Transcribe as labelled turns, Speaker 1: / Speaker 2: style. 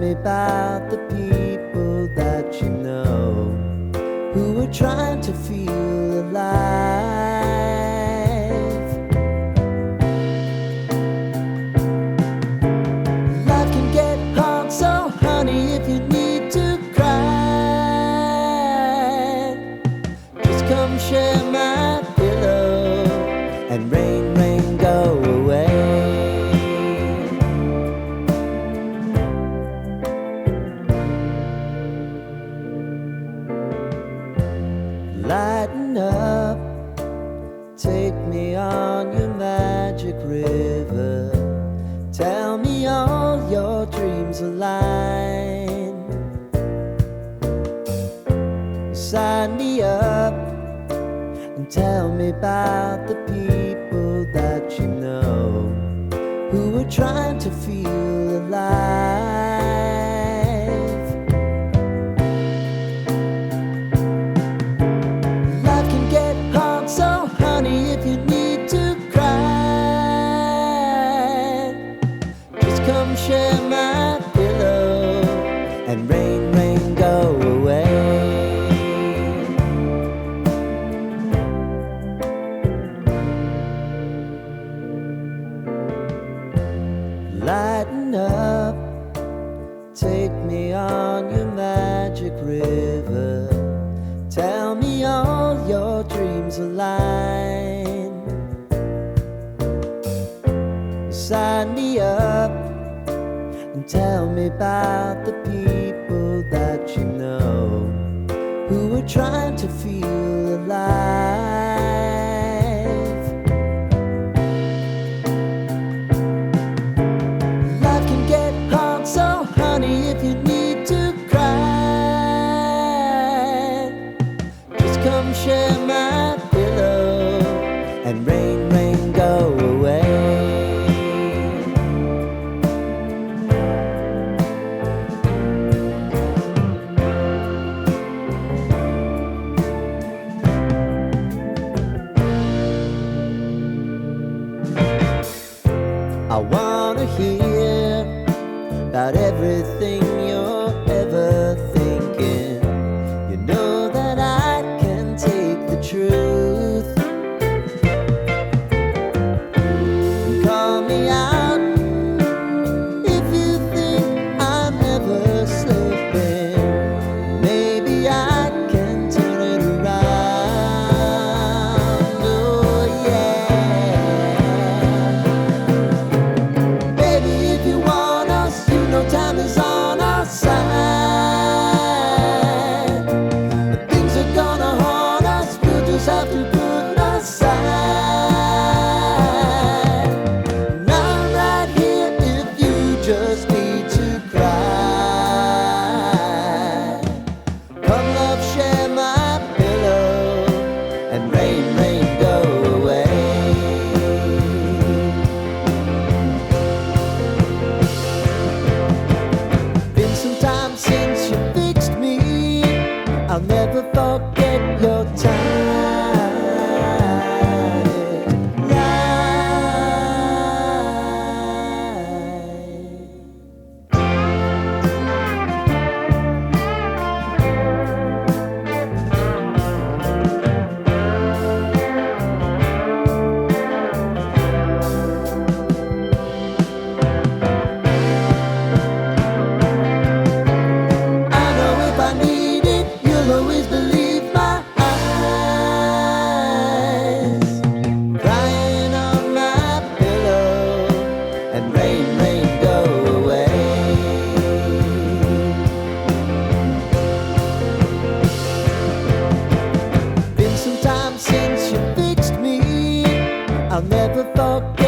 Speaker 1: me about the people that you know who are trying to feel alive. Life can get hard, so honey, if you need to cry, just come share my pillow and rain, rain, go away. Lighten up, take me on your magic river. Tell me all your dreams align. Sign me up and tell me about the people that you know who are trying to feel alive. Life can get hard, so honey, if you need to cry, just come share my pillow and rain, rain, go away. Lighten up, take me on your magic river. Tell me all your dreams align. Sign me up and tell me about the people that you know who are trying to feel alive. Life can get hard, so honey, if you need to cry, just come share my pillow and rain, rain, go away. I wanna hear about everything you're ever thinking. You know that I can take the truth. Call me out if you think I'm ever slipping. Maybe I can turn it around. Oh yeah. Baby, if you want us, you know time is on our side. But things are gonna haunt us, we'll just have to put aside. And I'm right here if you just need to cry. Come love, share my pillow and rain, rain, go away. Been some time since you fixed me. I'll never forget your time. I know if I need it, you'll always believe my eyes. Crying on my pillow and rain, rain, go away. Been some time since you fixed me. I'll never forget